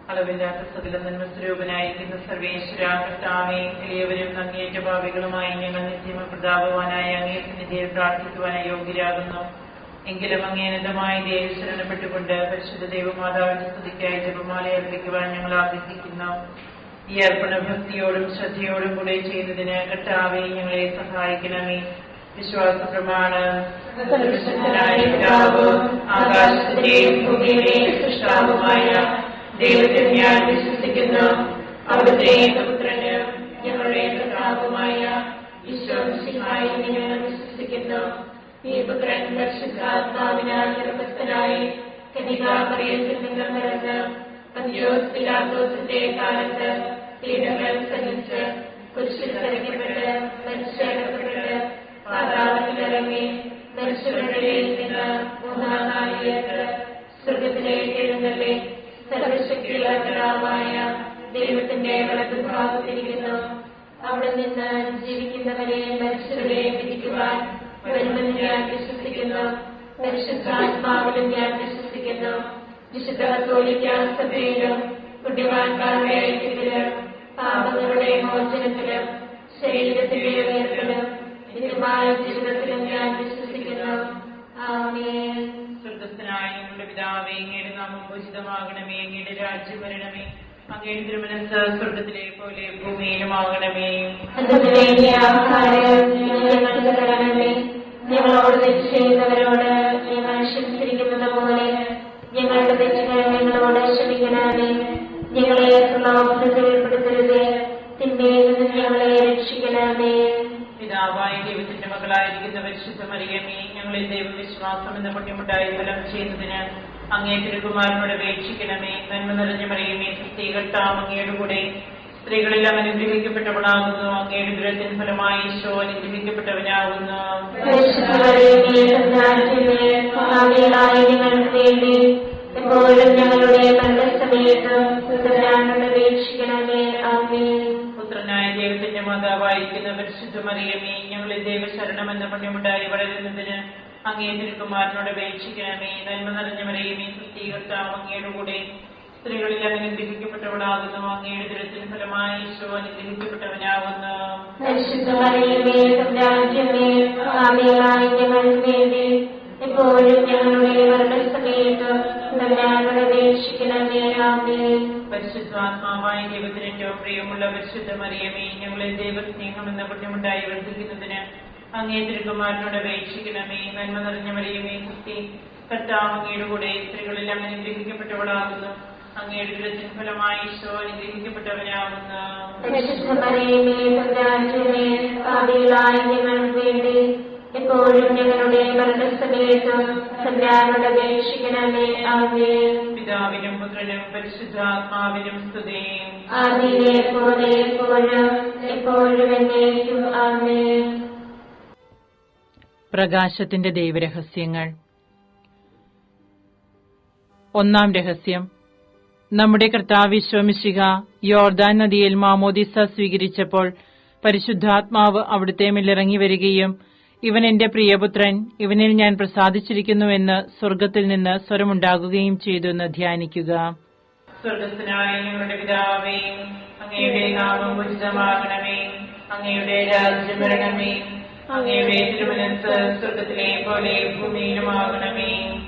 അളവില്ലാത്ത സകല നന്മസ്വരൂപനായിരിക്കുന്ന സർവേശ്വര കർത്താവേ, എളിയവരും അങ്ങേറ്റ ഭാവികളുമായി ഞങ്ങൾ നിത്യമ പ്രതാപവാനായ അങ്ങേ സന്നിധിയിൽ പ്രാർത്ഥിക്കുവാൻ യോഗ്യരാകുന്നു. എങ്കിലും അങ്ങേനതമായ ദേവി ശരണപ്പെട്ടുകൊണ്ട് പരിശുദ്ധ ദൈവമാതാവിന്റെ സ്തുതിക്കായി ജപമാല അർപ്പിക്കുവാൻ ഞങ്ങൾ ആഗ്രഹിക്കുന്നു. ഈ അർപ്പണ ഭക്തിയോടും ശ്രദ്ധയോടും കൂടെ ചെയ്യുന്നതിന് കർത്താവേ ഞങ്ങളെ സഹായിക്കണമേ. വിശ്വാസ പ്രമാണം. ആകാശത്തിന്റെയും ഭൂമിയുടെയും സൃഷ്ടാവുമായ ദൈവത്തിൽ ഞാൻ വിശ്വസിക്കുന്നു. അവിടുത്തെ ഏകപുത്രന് ഞങ്ങളുടെ കർത്താവുമായ ഈശോമിശിഹായിൽ ഞങ്ങൾ വിശ്വസിക്കുന്നു. ഈ പുത്രൻ പരിശുദ്ധാത്മാവിനാൽ ഗർഭസ്ഥനായി കന്യകാമറിയത്തിൽ നിന്ന് പിറന്ന് പന്തിയോസ് പിലാത്തോസിന്റെ കാലത്ത് പീഡകൾ സഹിച്ച് കുരിശിൽ തറയ്ക്കപ്പെട്ട് മരിച്ചടക്കപ്പെട്ട് പാതാളത്തിലിറങ്ങി മരിച്ചവരുടെ നിന്ന് മൂന്നാം നാളിലേക്ക് സ്വർഗത്തിലേക്ക് എഴുന്നള്ളി സർവശക്തിയുള്ള പിതാവായ ദൈവത്തിന്റെ വലതുഭാഗത്തിരിക്കുന്നു. അവിടെ നിന്ന് ജീവിക്കുന്നവരെ മരിച്ചവരെ വിധിക്കുവാൻ വരുമെന്ന് ഞാൻ വിശ്വസിക്കുന്നു. പരിശുദ്ധാത്മാവിലും ഞാൻ വിശ്വസിക്കുന്നു. വിശുദ്ധ കത്തോലിക്കാ സഭയിലും പുണ്യവാന്മാരുടെ ഐക്യത്തിലും പാപങ്ങളുടെ മോചനത്തിലും ശരീരത്തിലെ ഉയർത്തലും നിത്യമായ ജീവിതത്തിലും ഞാൻ വിശ്വസിക്കുന്നു. ആമേൻ. സ്വർഗ്ഗസ്ഥനായ ഞങ്ങളുടെ പിതാവേ, അങ്ങയുടെ നാമം പൂജിതമാകണമേ. അങ്ങയുടെ രാജ്യം വരണമേ. അങ്ങയുടെ തിരുമനസ്സ് സ്വർഗ്ഗത്തിലെ പോലെ ഭൂമിയിലുമാകണമേ. ഞങ്ങളോട് തെറ്റ് ചെയ്യുന്നവരോട് ഞങ്ങൾ ക്ഷമിച്ചിരിക്കുന്നത് പോലെ ഞങ്ങളുടെ തെറ്റുകൾ ഞങ്ങളോട് ക്ഷമിക്കണമേ. ഞങ്ങളെ പ്രലോഭനത്തിൽ ഉൾപ്പെടുത്തരുതേ, തിന്മയിൽ നിന്ന് ഞങ്ങളെ രക്ഷിക്കണമേ. പിതാവായ ദൈവത്തിന്റെ മകളായിരിക്കുന്ന പരിശുദ്ധ മറിയമേ, ഞങ്ങളിൽ ദൈവവിശ്വാസം എന്ന പുണ്യമുണ്ടായി ഫലം ചെയ്യുന്നതിന് അങ്ങേ തിരുകുമാരനോട് അപേക്ഷിക്കണമേ. നന്മ നിറഞ്ഞ മറിയമേ, സ്ത്രീകർത്താവ് അങ്ങയുടെ കൂടെ സ്ത്രീകളെല്ലാം അനുഗ്രഹിക്കപ്പെട്ടവളാകുന്നു. അങ്ങയുടെ ദുരത്തിന് ഫലമായി ഈശോ അനുഗ്രഹിക്കപ്പെട്ടവനാകുന്നു. പുത്രനായ ദൈവത്തിന്റെ മാതാവായിരിക്കുന്ന പരിശുദ്ധ മറിയമേ, ഞങ്ങളിൽ ദൈവശരണം എന്ന പുണ്യമുണ്ടായി വളരുന്നതിന് അങ്ങേ തിരുകുമാരനോട് അപേക്ഷിക്കണമേ. നന്മ നിറഞ്ഞ മറിയമേ, സ്ത്രീകർത്താവ് അങ്ങയുടെ കൂടെ സ്ത്രീകളിൽ അനുഗ്രഹിക്കപ്പെട്ടവളാകുന്നു. അങ്ങയുടെ ദുരത്തിന് ഫലമായി ഈശോ അനുഗ്രഹിക്കപ്പെട്ടവനാകുന്നു. പരിശുദ്ധാത്മാവായ ദൈവത്തിന് ഏറ്റവും പ്രിയമുള്ള പരിശുദ്ധ മറിയമേ, ഞങ്ങളിൽ ദൈവസ്നേഹം എന്ന പുണ്യമുണ്ടായി വർദ്ധിക്കുന്നതിന് അങ്ങേ തിരുകുമാരനോട് അപേക്ഷിക്കണമേ. നന്മ നിറഞ്ഞ മറിയമേ, കുട്ടി കർത്താവ് അങ്ങയുടെ കൂടെ സ്ത്രീകളെല്ലാം അനുഗ്രഹിക്കപ്പെട്ടവളാകുന്നു. അങ്ങയുടെ ദുരത്തിന് ഫലമായി ഈശോ അനുഗ്രഹിക്കപ്പെട്ടവനാകുന്നു. എപ്പോഴും ഞങ്ങളുടെ മരണസമയത്തും തമ്പുരാനോട് അപേക്ഷിക്കണമേ. ആമേൻ. പിതാവിനും പുത്രനും പരിശുദ്ധാത്മാവിനും സ്തുതി. ആദിയിലെ പോലെ എപ്പോഴും എപ്പോഴും എന്നേക്കും. ആമേൻ. പ്രകാശത്തിന്റെ ദൈവരഹസ്യങ്ങൾ. ഒന്നാം രഹസ്യം. നമ്മുടെ കർത്താവ് ഈശോ മിശിഹ യോർദാൻ നദിയിൽ മാമോദിസ സ്വീകരിച്ചപ്പോൾ പരിശുദ്ധാത്മാവ് അവിടുത്തെ മേലിറങ്ങി വരികയും ഇവൻ എന്റെ പ്രിയപുത്രൻ, ഇവനിൽ ഞാൻ പ്രസാദിച്ചിരിക്കുന്നുവെന്ന് സ്വർഗ്ഗത്തിൽ നിന്ന് സ്വരമുണ്ടാകുകയും ചെയ്തു എന്ന് ധ്യാനിക്കുക. സ്വർഗ്ഗസ്ഥനായ ഞങ്ങളുടെ പിതാവേ, അങ്ങയുടെ നാമം പൂജിതമാകണമേ. അങ്ങയുടെ രാജ്യം വരണമേ. അങ്ങയുടെ തിരുമനസ്സ് സ്വർഗ്ഗത്തിലെ പോലെ ഭൂമിയിലുമാകണമേ.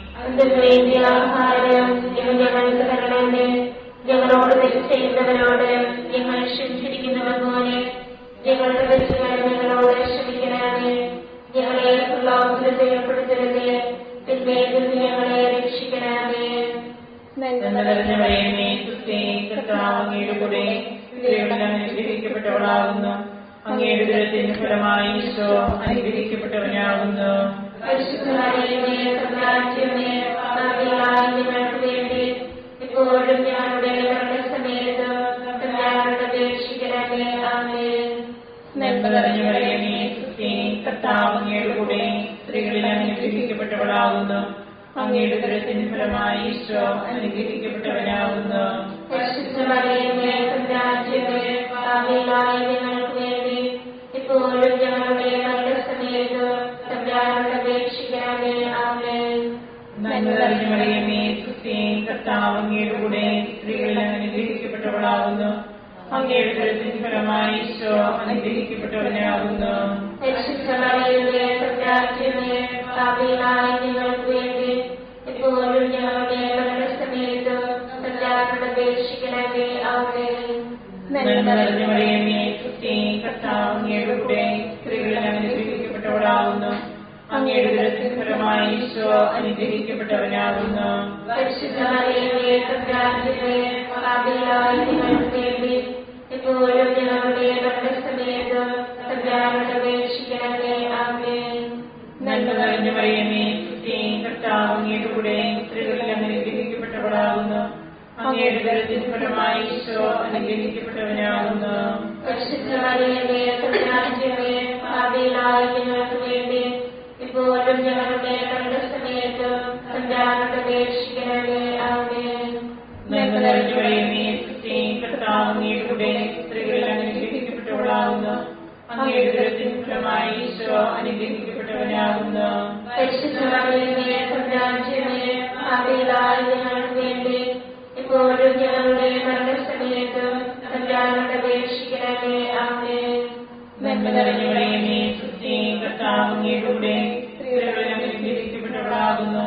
ഞങ്ങൾക്ക് തരണമേ. ഞങ്ങളോട് തെറ്റ് ചെയ്യുന്നവരോട് ഞങ്ങൾ ക്ഷമിച്ചിരിക്കുന്നത് പോലെ ഞങ്ങളുടെ തെറ്റുകൾ ഞങ്ങളോട് ക്ഷമിക്കണമേ. ഞങ്ങളെ പ്രലോഭനത്തിൽ ഉൾപ്പെടുത്തരുതേ, തിന്മയിൽ നിന്ന് ഞങ്ങളെ രക്ഷിക്കണമേ. അങ്ങയുടെ കൂടെ സ്ത്രീകളെല്ലാം അനുഗ്രഹിക്കപ്പെട്ടവളാകുന്നു. അങ്ങയുടെ ദുരത്തിന് ഫലമായി ഈശോ അനുഗ്രഹിക്കപ്പെട്ടവനാകുന്നു. എപ്പോഴും ഞങ്ങളുടെ മരണസമയത്ത് തമ്പുരാനോട് അപേക്ഷിക്കണമേ. ആമേൻ. കർത്താവ് അങ്ങയുടെ കൂടെ സ്ത്രീകളെല്ലാം അനുഗ്രഹിക്കപ്പെട്ടവളാകുന്നു. അങ്ങയുടെ ദുരത്തിന് ഫലമായി ഈശോ അനുഗ്രഹിക്കപ്പെട്ടവനാകുന്നു. എപ്പോഴും ഞങ്ങളുടെ മരണസമയത്ത് തമ്പുരാനോട് അപേക്ഷിക്കണമേ. ആമേൻ. കർത്താവ് അങ്ങയുടെ കൂടെ സ്ത്രീകളെല്ലാം അനുഗ്രഹിക്കപ്പെട്ടവളാകുന്നു. അങ്ങയുടെ ഉദരത്തിൻ ഫലമായി ഈശോ അനുഗ്രഹിക്കപ്പെട്ടവനാകുന്നു. പരിശുദ്ധ മറിയമേ തമ്പുരാന്റമ്മേ പാപികളായ ഞങ്ങൾക്ക് വേണ്ടി ഇപ്പോഴും ഞങ്ങളുടെ മരണസമയത്തും തമ്പുരാനോട് അപേക്ഷിക്കണമേ. ആമേൻ. നന്മ നിറഞ്ഞ മറിയമേ സ്തുതി. കർത്താവ് അങ്ങയുടെ കൂടെ സ്ത്രീകളിൽ അനുഗ്രഹിക്കപ്പെട്ടവളാകുന്നു. അങ്ങയുടെ ഉദരത്തിൻ ഫലമായി ഈശോ അനുഗ്രഹിക്കപ്പെട്ടവനാകുന്നു. പരിശുദ്ധ മറിയമേ തമ്പുരാന്റമ്മേ പാപികളായ ഞങ്ങൾക്ക് വേണ്ടി ഇപ്പോഴും ഞങ്ങളുടെ മരണസമയത്തും തമ്പുരാനോട് അപേക്ഷിക്കണമേ. ആമേൻ. നന്മ നിറഞ്ഞ മറിയമേ സ്തുതി. കർത്താവ് അങ്ങയുടെ കൂടെ സ്ത്രീകളിൽ അനുഗ്രഹിക്കപ്പെട്ടവളാകുന്നു. അങ്ങയുടെ ഉദരത്തിൻ ഫലമായി ഈശോ അനുഗ്രഹിക്കപ്പെട്ടവനാകുന്നു. പരിശുദ്ധ മറിയമേ തമ്പുരാന്റമ്മേ പാപികളായ ഞങ്ങൾക്ക് വേണ്ടി ഇപ്പോഴും ഞങ്ങളുടെ മരണസമയത്തും തമ്പുരാനോട് അപേക്ഷിക്കണമേ. ആമേൻ. നന്മ നിറഞ്ഞ മറിയമേ സ്തുതി. കർത്താവ് അങ്ങയുടെ കൂടെ സ്ത്രീകളിൽ അനുഗ്രഹിക്കപ്പെട്ടവളാകുന്നു. അങ്ങയുടെ ഉദരത്തിൻ ഫലമായി ഈശോ അനുഗ്രഹിക്കപ്പെട്ടവനാകുന്നു. പരിശുദ്ധ മറിയമേ തമ്പുരാന്റമ്മേ പാപികളായ ഞങ്ങൾക്ക് വേണ്ടി ഇപ്പോഴും ഞങ്ങളുടെ മരണസമയത്തും തമ്പുരാനോട് അപേക്ഷിക്കണമേ. ആമേൻ. നന്മ നിറഞ്ഞ മറിയമേ സ്തുതി. കർത്താവ് അങ്ങയുടെ കൂടെ സ്ത്രീകളിൽ അനുഗ്രഹിക്കപ്പെട്ടവളാകുന്നു.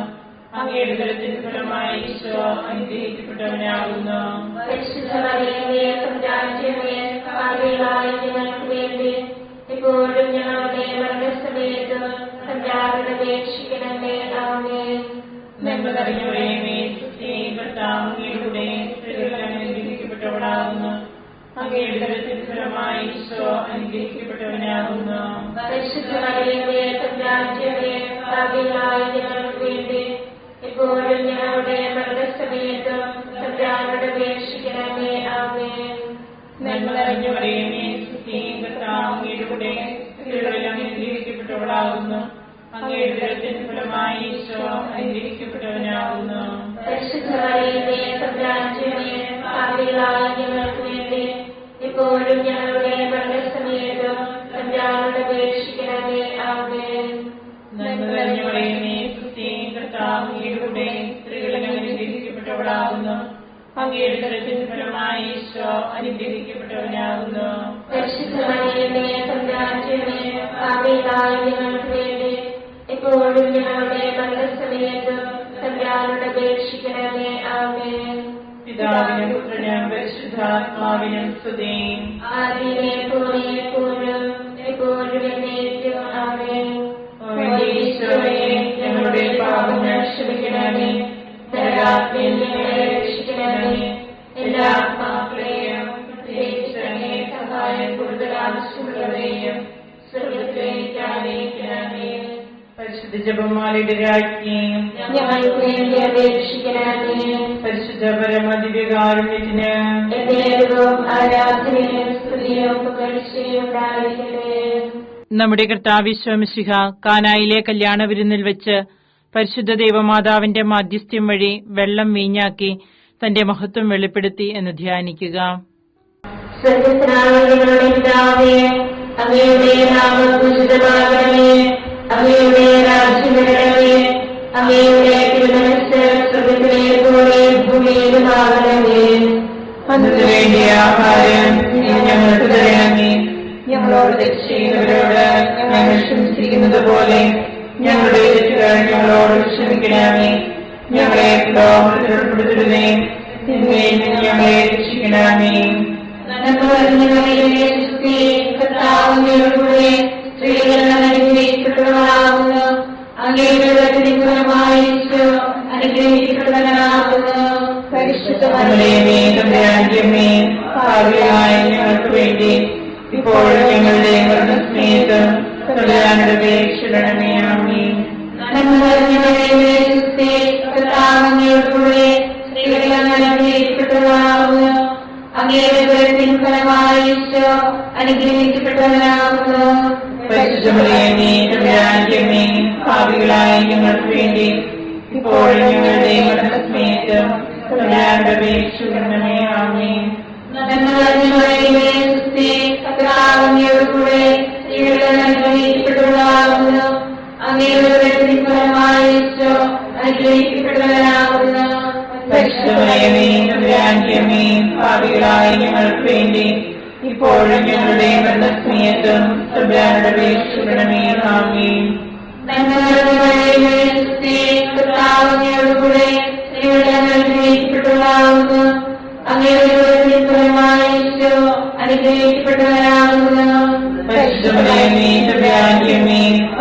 അങ്ങയുടെ ഉദരത്തിൻ ഫലമായി ഈശോ അനുഗ്രഹിക്കപ്പെട്ടവനാകുന്നു. പരിശുദ്ധ മറിയമേ തമ്പുരാന്റമ്മേ പാപികളായ ഞങ്ങൾക്ക് വേണ്ടി ഇപ്പോഴും ഞങ്ങളുടെ മരണസമയത്തും തമ്പുരാനോട് അപേക്ഷിക്കണമേ. ആമേൻ. നന്മ നിറഞ്ഞ മറിയമേ സ്തുതി. കർത്താവ് അങ്ങയുടെ കൂടെ സ്ത്രീകളിൽ അനുഗ്രഹിക്കപ്പെട്ടവളാകുന്നു. അങ്ങയുടെ ഉദരത്തിൻ ഫലമായി ഈശോ അനുഗ്രഹിക്കപ്പെട്ടവനാകുന്നു. പരിശുദ്ധ മറിയമേ തമ്പുരാന്റമ്മേ പാപികളായ ഞങ്ങൾക്ക് വേണ്ടി ഇപ്പോഴും ഞങ്ങളുടെ മരണസമയത്തും തമ്പുരാനോട് അപേക്ഷിക്കണമേ. ആമേൻ. നന്മ നിറഞ്ഞ മറിയമേ സ്തുതി. കർത്താവ് അങ്ങയുടെ കൂടെ സ്ത്രീകളിൽ അനുഗ്രഹിക്കപ്പെട്ടവളാകുന്നു. അങ്ങയുടെ ഉദരത്തിൻ ഫലമായി ഈശോ അനുഗ്രഹിക്കപ്പെട്ടവനാകുന്നു. പരിശുദ്ധ മറിയമേ തമ്പുരാന്റമ്മേ പാപികളായ ഞങ്ങൾക്ക് വേണ്ടി ഇപ്പോഴും ഞങ്ങളുടെ മരണസമയത്തും തമ്പുരാനോട് അപേക്ഷിക്കണമേ. ആമേൻ. നന്മ നിറഞ്ഞ മറിയമേ സ്തുതി. കർത്താവ് അങ്ങയുടെ കൂടെ സ്ത്രീകളിൽ അനുഗ്രഹിക്കപ്പെട്ടവളാകുന്നു. അങ്ങയുടെ ഉദരത്തിൻ ഫലമായി ഈശോ അനുഗ്രഹിക്കപ്പെട്ടവനാകുന്നു. പരിശുദ്ധ മറിയമേ തമ്പുരാന്റമ്മേ പാപികളായ ഞങ്ങൾക്ക് വേണ്ടി ഇപ്പോഴും ഞങ്ങളുടെ മരണസമയത്തും തമ്പുരാനോട് അപേക്ഷിക്കണമേ. ആമേൻ. പിതാവിനും പുത്രനും പരിശുദ്ധാത്മാവിനും സ്തുതി. ആദിയിലെ പോലെ എപ്പോഴും എപ്പോഴും എന്നേക്കും. ആമേൻ. ഈശോയെ ഞങ്ങളുടെ പാപങ്ങൾ ക്ഷമിക്കണമേ. നരകാഗ്നിയിൽ ഞങ്ങളെ രക്ഷിക്കണമേ. എല്ലാ ആത്മാക്കളെയും പ്രത്യേകിച്ച് അങ്ങേ സഹായം കൂടുതൽ ആവശ്യമുള്ളവരെയും സ്വർഗ്ഗത്തിലേക്ക് ആനയിക്കണമേ. പരിശുദ്ധ ജപമാലയുടെ രാജ്ഞിയും ഞങ്ങൾക്ക് വേണ്ടി അപേക്ഷിക്കണമേ. പരിശുദ്ധ പരമദിവ്യകാരുണ്യത്തിന് എന്നേരവും ആരാധനയും സ്തുതിയും പുകഴ്ചയും ഉണ്ടായിരിക്കട്ടെ. നമ്മുടെ കർത്താവ് ഈശോ മിശിഹ കാനായിലെ കല്യാണ വിരുന്നിൽ വെച്ച് പരിശുദ്ധ ദൈവമാതാവിന്റെ മാധ്യസ്ഥ്യം വഴി വെള്ളം വീഞ്ഞാക്കി തന്റെ മഹത്വം വെളിപ്പെടുത്തി എന്ന് ധ്യാനിക്കുക. സ്വർഗ്ഗസ്ഥനായ ഞങ്ങളുടെ പിതാവേ, അങ്ങയുടെ നാമം പൂജിതമാകണമേ. അങ്ങയുടെ രാജ്യം വരണമേ. അങ്ങയുടെ തിരുമനസ്സ് സ്വർഗ്ഗത്തിലെ പോലെ ഭൂമിയിലുമാകണമേ. അന്നു വേണ്ടിയ ആഹാരം ഞങ്ങൾക്ക് തരണമേ. ഞങ്ങളോട് തെറ്റ് ചെയ്യുന്നവരോട് ഞങ്ങൾ ക്ഷമിച്ചിരിക്കുന്നത് പോലെ ഞങ്ങളുടെ തെറ്റുകൾ ഞങ്ങളോട് ക്ഷമിക്കണമേ. ഞങ്ങളെ പ്രലോഭനത്തിൽ ഉൾപ്പെടുത്തരുതേ. തിന്മയിൽ നിന്ന് ഞങ്ങളെ രക്ഷിക്കണമേ. നന്മ നിറഞ്ഞ മറിയമേ സ്തുതി. കർത്താവ് അങ്ങയുടെ കൂടെ സ്ത്രീകൾ അനുഗ്രഹിക്കപ്പെട്ടവളാകുന്നു. അങ്ങയുടെ ഉദരത്തിൻ ഫലമായി ഈശോ അനുഗ്രഹിക്കപ്പെട്ടവനാകുന്നു. പരിശുദ്ധ മറിയമേ തമ്പുരാന്റമ്മേ പാപികളായ ഞങ്ങൾക്ക് വേണ്ടി ഇപ്പോഴും ഞങ്ങളുടെ മരണസമയത്ത് തമ്പുരാനോട് അപേക്ഷിക്കണമേ. ആമേൻ. നന്മ നിറഞ്ഞ മറിയമേ സ്തുതി. കർത്താവ് അങ്ങയുടെ കൂടെ സ്ത്രീകൾ അനുഗ്രഹിക്കപ്പെട്ടവളാകുന്നു. അങ്ങയുടെ ഉദരത്തിൻ ഫലമായി ഈശോ അനുഗ്രഹിക്കപ്പെട്ടവനാകുന്നു. പരിശുദ്ധ മറിയമേ തമ്പുരാന്റമ്മേ പാപികളായ ഞങ്ങൾക്ക് വേണ്ടി ഇപ്പോഴും ഞങ്ങളുടെ മരണസമയത്ത് തമ്പുരാനോട് അപേക്ഷിക്കണമേ. ആമേൻ. നന്മ നിറഞ്ഞ മറിയമേ സ്തുതി. കർത്താവ് അങ്ങയുടെ കൂടെ സ്ത്രീകൾ അനുഗ്രഹിക്കപ്പെട്ടവളാകുന്നു. അങ്ങയുടെ ഉദരത്തിൻ ഫലമായി ഈശോ അനുഗ്രഹിക്കപ്പെട്ടവനാകുന്നു. പരിശുദ്ധ മറിയമേ തമ്പുരാന്റമ്മേ പാപികളായ ഞങ്ങൾക്ക് വേണ്ടി ഇപ്പോഴും ഞങ്ങളുടെ മരണസമയത്തും തമ്പുരാനോട് അപേക്ഷിക്കണമേ. ആമേൻ.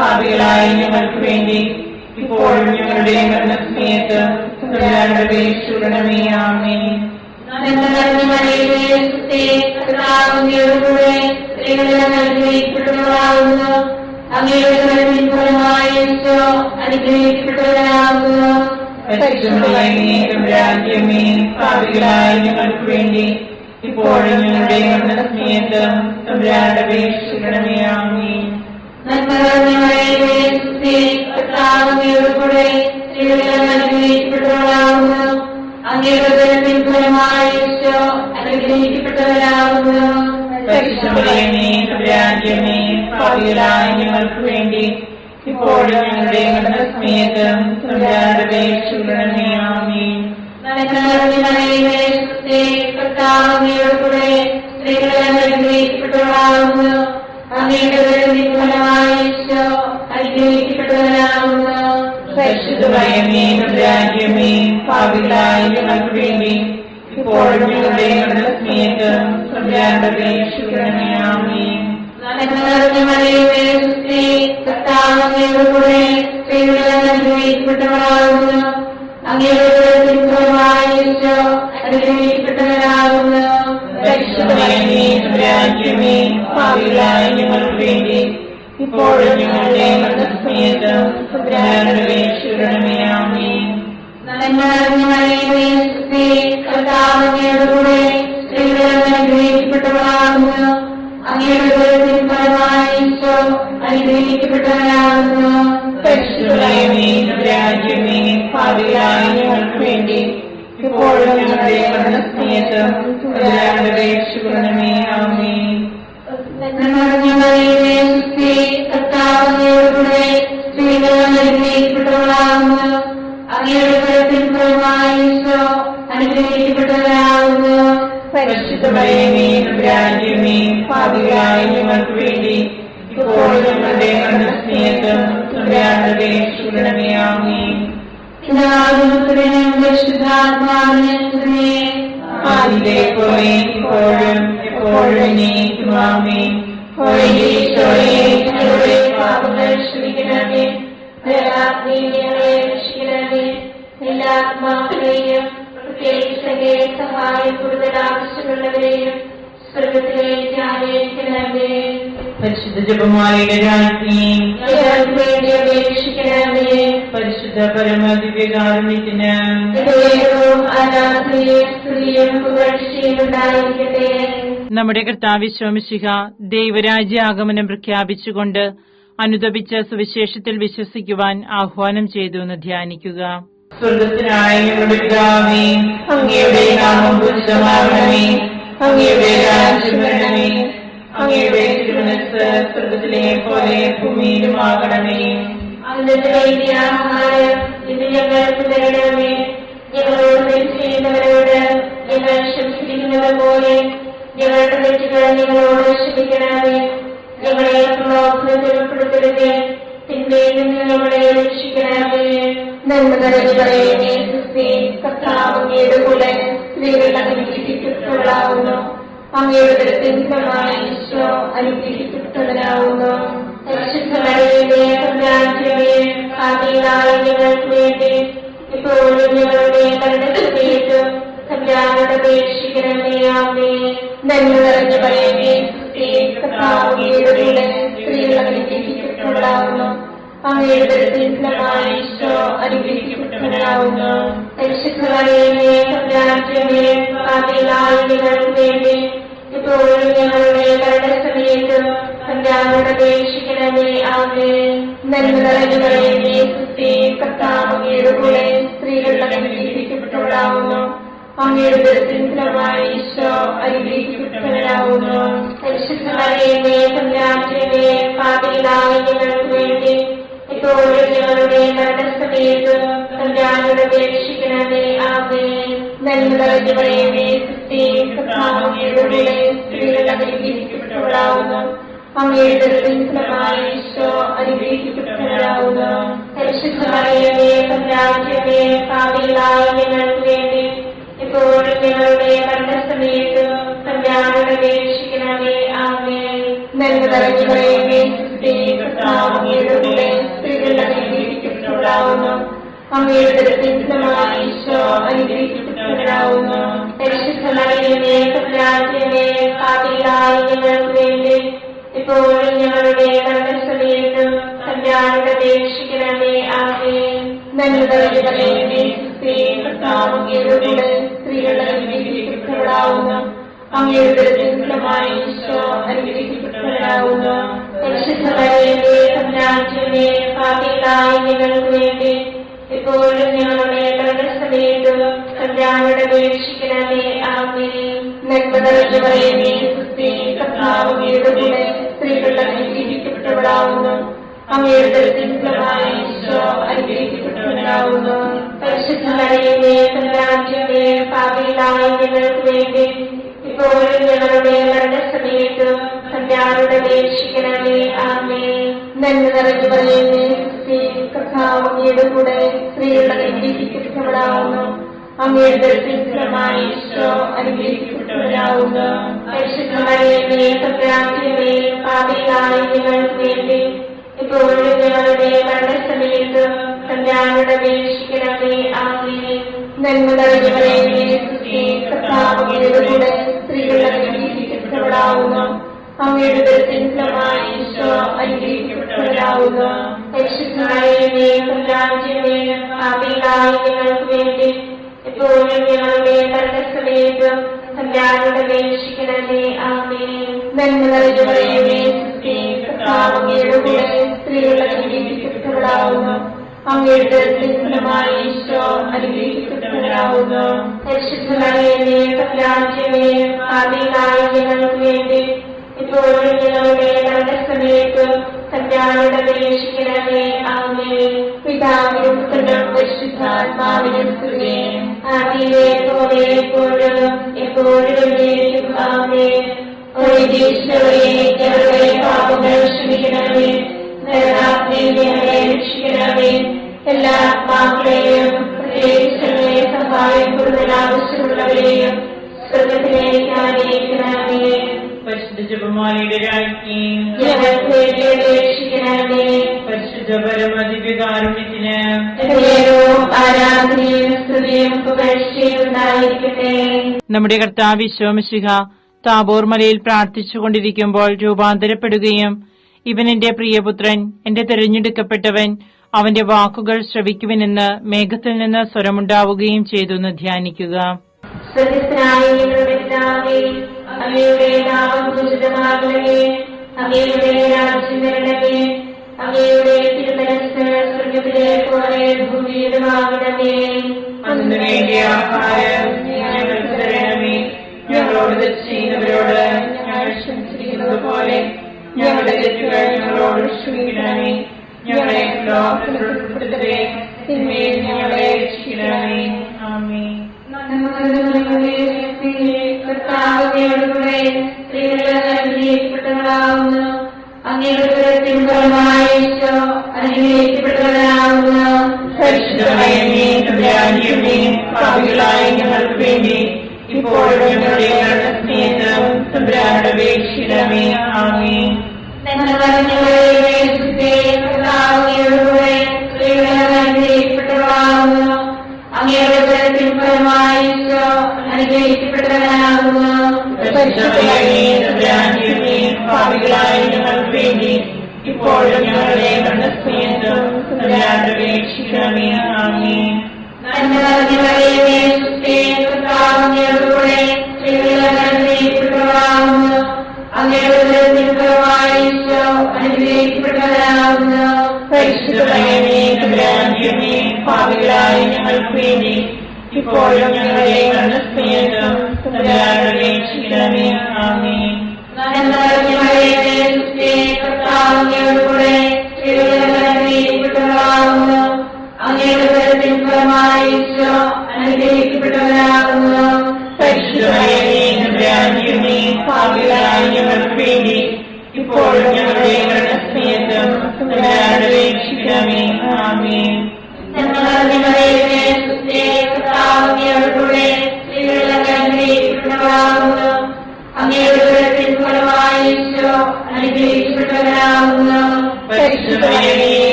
പാപികളായ ഞങ്ങൾക്ക് വേണ്ടി ഇപ്പോഴും ഞങ്ങളുടെ മരണസമയത്ത് തമ്പുരാനോട് അപേക്ഷിക്കണമേ. ആമേൻ. പാപികളായ ഞങ്ങൾക്ക് വേണ്ടി ഇപ്പോഴും ഞങ്ങളുടെ മരണസമയത്ത് തമ്പുരാനോട് അപേക്ഷിക്കണമേ. ആമേൻ. പാപികളായ ഞങ്ങൾക്ക് വേണ്ടി ഇപ്പോഴും ഞങ്ങളുടെ മരണസമയത്ത് തമ്പുരാനോട് അപേക്ഷിക്കണമേ. ആമേൻ. പാപികളായ ഞങ്ങൾക്ക് വേണ്ടി ഇപ്പോഴും ഞങ്ങളുടെ മരണസമയത്ത് തമ്പുരാനോട് അപേക്ഷിക്കണമേ. ആമേൻ. പാപികളായ ഞങ്ങൾക്ക് വേണ്ടി ഇപ്പോഴും ഞങ്ങളുടെ മരണസമയത്ത് തമ്പുരാനോട് അപേക്ഷിക്കണമേ. ആമേൻ. പാപികളായ ഞങ്ങൾക്ക് വേണ്ടി ഇപ്പോഴും ഞങ്ങളുടെ മരണസമയത്ത് തമ്പുരാനോട് അപേക്ഷിക്കണമേ. ആമേൻ. പാപികളായ ഞങ്ങൾക്ക് വേണ്ടി ഇപ്പോഴും ഞങ്ങളുടെ മരണസമയത്ത് തമ്പുരാനോട് അപേക്ഷിക്കണമേ. ആമേൻ. ആദിയിലെ പോലെ ഇപ്പോഴും എപ്പോഴും എന്നേക്കും. ആമേൻ. ഞങ്ങളുടെ പാപങ്ങൾ ക്ഷമിക്കണമേ. എല്ലാ ആത്മാക്കളെയും പ്രത്യേകിച്ച് സഹായം കൂടുതൽ ആവശ്യമുള്ളവരെയും സ്വർഗത്തിലേക്ക് ആനയിക്കണമേ. പരിശുദ്ധ ജപമാലയുടെ രാജ്ഞി വേണ്ടി അപേക്ഷിക്കണമേ. പരിശുദ്ധ പരമദിവ്യകാരുണ്യത്തിന് നമ്മുടെ കർത്താവ് ശോമിശിഹ ദൈവരാജ്യ ആഗമനം പ്രഖ്യാപിച്ചുകൊണ്ട് അനുദപിച്ച സുവിശേഷത്തിൽ വിശ്വസിക്കുവാൻ ആഹ്വാനം ചെയ്തു എന്ന് ധ്യാനിക്കുക. സ്വർഗത്തിനായ ഞങ്ങളുടെ പിതാവേ, അങ്ങയുടെ നാമം പൂജിതമാകണമേ. അങ്ങയുടെ രാജ്യം വരണമേ. അങ്ങയുടെ തിരുമനസ്സ് സ്വർഗത്തിലെ പോലെ ഭൂമിയിലുമാകണമേ. ആഹാരം ഇത് ഞങ്ങൾക്ക് തരണമേ. ഞങ്ങളോട് തെറ്റ് ചെയ്യുന്നവരോട് ഞങ്ങൾ ക്ഷമിച്ചിരിക്കുന്നത് പോലെ ഞങ്ങളുടെ തെറ്റുകൾ ഞങ്ങളോട് ക്ഷമിക്കണമേ. ഞങ്ങളെ പ്രലോഭനത്തിൽ ഉൾപ്പെടുത്തരുത്, തിന്മയിൽ നിന്ന് ഞങ്ങളെ രക്ഷിക്കണമേ. നന്മ നിറഞ്ഞു പറയുന്നേ ക്രിസ്തേ, കർത്താവ് അങ്ങയുടെ കൂടെ സ്ത്രീകൾ അനുഗ്രഹിക്കപ്പെട്ടവളാവുന്നു. അങ്ങയുടെ ദൃത്തിൻ ഫലമായി ഈശോ അനുഗ്രഹിക്കപ്പെട്ടവനാവുന്നു. പരിശുദ്ധ മറിയമേ, തമ്പുരാന്റമ്മേ, പാപികളായ ഞങ്ങൾക്ക് വേണ്ടി ഇപ്പോഴും ഞങ്ങളുടെ മരണസമയത്തും തമ്പുരാനോട് അപേക്ഷിക്കണമേ. ആമേൻ. നന്മ നിറഞ്ഞു പറയുന്നേ ക്രിസ്തേ, കർത്താവ് അങ്ങയുടെ കൂടെ സ്ത്രീകൾ അനുഗ്രഹിക്കപ്പെട്ടവളാവുന്നു. അങ്ങയുടെ ദൃത്തിൻ ഫലമായി ഈശോ അനുഗ്രഹിക്കപ്പെട്ടവനാവുന്നു. പരിശുദ്ധ മറിയമേ, തമ്പുരാന്റമ്മേ, പാപികളായ ഞങ്ങൾക്ക് വേണ്ടി ഇപ്പോഴും ഞങ്ങളുടെ മരണസമയത്തും തമ്പുരാനോട് അപേക്ഷിക്കണമേ. ആമേൻ. നന്മ നിറഞ്ഞു പറയുന്നേ ക്രിസ്തേ, കർത്താവ് അങ്ങയുടെ കൂടെ സ്ത്രീകൾ അനുഗ്രഹിക്കപ്പെട്ടവളാവുന്നു. അങ്ങയുടെ ദൃത്തിൻ ഫലമായി ഈശോ അനുഗ്രഹിക്കപ്പെട്ടവനാവുന്നു. പരിശുദ്ധ മറിയമേ, തമ്പുരാന്റമ്മേ, പാപികളായ ഞങ്ങൾക്ക് വേണ്ടി ഇപ്പോഴും ഞങ്ങളുടെ മരണസമയത്തും തമ്പുരാനോട് അപേക്ഷിക്കണമേ. ആമേൻ. നന്മ നിറഞ്ഞു പറയുന്നേ ക്രിസ്തേ, കർത്താവ് അങ്ങയുടെ കൂടെ സ്ത്രീകൾ അനുഗ്രഹിക്കപ്പെട്ടവളാകുന്നു. അങ്ങയുടെ ഫലമായ ഈശോ അനുഗ്രഹിക്കപ്പെട്ടവരാകുന്നു. പരിശുദ്ധ മറിയമേ തമ്പുരാന്റമ്മേ, പാപികളായ ഞങ്ങൾക്ക് വേണ്ടി ഇപ്പോഴും ഞങ്ങളുടെ മരണസമയത്ത് തമ്പുരാനോട് അപേക്ഷിക്കണമേ. ആമേൻ. നന്മ നിറഞ്ഞ മറിയമേ, കർത്താവ് അങ്ങയുടെ കൂടെ സ്ത്രീകൾ അനുഗ്രഹിക്കപ്പെട്ടവളാകുന്നു. അങ്ങയുടെ ഫലമായ ഈശോ അനുഗ്രഹിക്കപ്പെട്ടവരാകുന്നു. പരിശുദ്ധ മറിയമേ തമ്പുരാന്റമ്മേ, പാപികളായ ഞങ്ങൾക്ക് വേണ്ടി ഇപ്പോഴും ഞങ്ങളുടെ മരണസമയത്ത് തമ്പുരാനോട് അപേക്ഷിക്കണമേ. ആമേൻ. നന്മ നിറഞ്ഞ മറിയമേ, കർത്താവ് അങ്ങയുടെ കൂടെ സ്ത്രീകൾ അനുഗ്രഹിക്കപ്പെട്ടവളാകുന്നു. അങ്ങയുടെ ഫലമായ ഈശോ അനുഗ്രഹിക്കപ്പെട്ടവരാകുന്നു. പരിശുദ്ധ മറിയമേ തമ്പുരാന്റമ്മേ, പാപികളായ ഞങ്ങൾക്ക് വേണ്ടി ഇപ്പോഴും ഞങ്ങളുടെ മരണസമയത്ത് തമ്പുരാനോട് അപേക്ഷിക്കണമേ. ആമേൻ. നന്മ നിറഞ്ഞ മറിയമേ, കർത്താവ് അങ്ങയുടെ കൂടെ സ്ത്രീകൾ അനുഗ്രഹിക്കപ്പെട്ടവളാകുന്നു. അങ്ങയുടെ ഫലമായ ഈശോ അനുഗ്രഹിക്കപ്പെട്ടവരാകുന്നു. പരിശുദ്ധ മറിയമേ തമ്പുരാന്റമ്മേ, പാപികളായ ഞങ്ങൾക്ക് വേണ്ടി ഇപ്പോഴും ഞങ്ങളുടെ മരണസമയത്ത് തമ്പുരാനോട് അപേക്ഷിക്കണമേ. ആമേൻ. നന്മ നിറഞ്ഞ മറിയമേ, കർത്താവ് അങ്ങയുടെ കൂടെ സ്ത്രീകൾ അനുഗ്രഹിക്കപ്പെട്ടവളാകുന്നു. അങ്ങയുടെ ഫലമായ ഈശോ അനുഗ്രഹിക്കപ്പെട്ടവരാകുന്നു. പരിശുദ്ധ മറിയമേ തമ്പുരാന്റമ്മേ, പാപികളായ ഞങ്ങൾക്ക് വേണ്ടി ഇപ്പോഴും ഞങ്ങളുടെ മരണസമയത്ത് തമ്പുരാനോട് അപേക്ഷിക്കണമേ. ആമേൻ. നന്മ നിറഞ്ഞ മറിയമേ, കർത്താവ് അങ്ങയുടെ കൂടെ സ്ത്രീകൾ അനുഗ്രഹിക്കപ്പെട്ടവളാകുന്നു. അങ്ങയുടെ ഫലമായ ഈശോ അനുഗ്രഹിക്കപ്പെട്ടവരാകുന്നു. പരിശുദ്ധ മറിയമേ തമ്പുരാന്റമ്മേ, പാപികളായ ഞങ്ങൾക്ക് വേണ്ടി ഇപ്പോഴും ഞങ്ങളുടെ മരണസമയത്ത് തമ്പുരാനോട് അപേക്ഷിക്കണമേ. ആമേൻ. നന്മ നിറഞ്ഞ മറിയമേ, കർത്താവ് അങ്ങയുടെ കൂടെ സ്ത്രീകൾ അനുഗ്രഹിക്കപ്പെട്ടവളാകുന്നു. അങ്ങയുടെ ഫലമായ ഈശോ അനുഗ്രഹിക്കപ്പെട്ടവരാകുന്നു. പരിശുദ്ധ മറിയമേ തമ്പുരാന്റമ്മേ, പാപികളായ ഞങ്ങൾക്ക് വേണ്ടി ഇപ്പോഴും ഞങ്ങളുടെ മരണസമയത്ത് തമ്പുരാനോട് അപേക്ഷിക്കണമേ. ആമേൻ. പിതാവിനും പുത്രനും പരിശുദ്ധാത്മാവിനും സ്തുതി. ആദിയിലെ പോലെ എപ്പോഴും എപ്പോഴും എന്നേക്കും. ആമേൻ. ഈശോയെ ഞങ്ങളുടെ പാപങ്ങൾ ക്ഷമിക്കണമേ. നരകാഗ്നിയിൽ ഞങ്ങളെ രക്ഷിക്കണമേ. എല്ലാ ആത്മാക്കളെയും പ്രത്യേകിച്ച് സഹായം കൂടുതൽ ആവശ്യമുള്ളവരെയും സ്വർഗ്ഗത്തിലേക്ക് ആനയിക്കണമേ. പരിശുദ്ധ ജപമാലയുടെ രാജ്ഞി ഞങ്ങൾക്ക് വേണ്ടി അപേക്ഷിക്കണമേ. പരിശുദ്ധ പരമദിവ്യകാരുണ്യത്തിന് ആരാധനയും സ്തുതിയും പുകഴ്ചയും ഉണ്ടായിരിക്കട്ടെ. നമ്മുടെ കർത്താവ് ഈശോ മിശിഹ താബോർ മലയിൽ പ്രാർത്ഥിച്ചുകൊണ്ടിരിക്കുമ്പോൾ രൂപാന്തരപ്പെടുകയും ഇവൻ എന്റെ പ്രിയപുത്രൻ, എന്റെ തെരഞ്ഞെടുക്കപ്പെട്ടവൻ, അവന്റെ വാക്കുകൾ ശ്രവിക്കുവനെന്ന് മേഘത്തിൽ നിന്ന് സ്വരമുണ്ടാവുകയും ചെയ്തു എന്ന് ധ്യാനിക്കുക. അങ്ങയുടെ നാമം പൂജിതമാകണമേ. അങ്ങയുടെ രാജ്യം വരണമേ. അങ്ങയുടെ തിരുമനസ്സ് സ്വർഗ്ഗത്തിലെ പോലെ ഭൂമിയിലുമാകണമേ. അന്ന് വേണ്ടിയ ആഹാരം ഞങ്ങൾക്ക് തരണമേ. ഞങ്ങളോട് തെറ്റ് ചെയ്യുന്നവരോട് ഞങ്ങൾ ക്ഷമിച്ചിരിക്കുന്നത് പോലെ ഞങ്ങളുടെ തെറ്റുകൾ ഞങ്ങളോട് ക്ഷമിക്കണമേ. ഞങ്ങളെ ഉൾപ്പെടുത്തേ, തിന്മയിൽ ഞങ്ങളെ രക്ഷിക്കണമേ. ആമേൻ. കർത്താവിനോടുകൂടെ സ്ത്രീകൾ അനുഗ്രഹിക്കപ്പെട്ടവളാകുന്നു. അങ്ങയുടെ ഫലമായ ഈശോ അനുഗ്രഹിക്കപ്പെട്ടവരാകുന്നു. പരിശുദ്ധ മറിയമേ തമ്പുരാന്റമ്മേ, പാപികളായ ഞങ്ങൾക്ക് വേണ്ടി ഇപ്പോഴും ഞങ്ങളുടെ മരണസമയത്ത് തമ്പുരാനോട് അപേക്ഷിക്കണമേ. ആമേൻ. കർത്താവിനോടുകൂടെ സ്ത്രീകൾ അനുഗ്രഹിക്കപ്പെട്ടവളാകുന്നു. അങ്ങയുടെ ഫലമായ ഈശോ അനുഗ്രഹിക്കപ്പെട്ടവരാകുന്നു. പാപികളായ ഞങ്ങൾക്ക് വേണ്ടി ഇപ്പോഴും ഞങ്ങളുടെ മരണസമയത്ത് തമ്പുരാനോട് അപേക്ഷിക്കണമേ. ആമേൻ. കർത്താവിനോടുകൂടെ സ്ത്രീകൾ അനുഗ്രഹിക്കപ്പെട്ടവളാകുന്നു. അങ്ങയുടെ ഫലമായ ഈശോ അനുഗ്രഹിക്കപ്പെട്ടവരാകുന്നു. പാപികളായ ഞങ്ങൾക്ക് വേണ്ടി ഇപ്പോഴും ഞങ്ങളുടെ മരണസമയത്ത് തമ്പുരാനോട് അപേക്ഷിക്കണമേ. ആമേൻ. കർത്താവിനോടുകൂടെ സ്ത്രീകൾ അനുഗ്രഹിക്കപ്പെട്ടവളാകുന്നു. അങ്ങയുടെ ഫലമായ ഈശോ ഭാവികളായി ഞങ്ങൾക്ക് വേണ്ടി ഇപ്പോഴും ഞങ്ങളുടെ മരണസമയത്തും തമ്പുരാനോട് അപേക്ഷിക്കണമേ. ആമേൻ.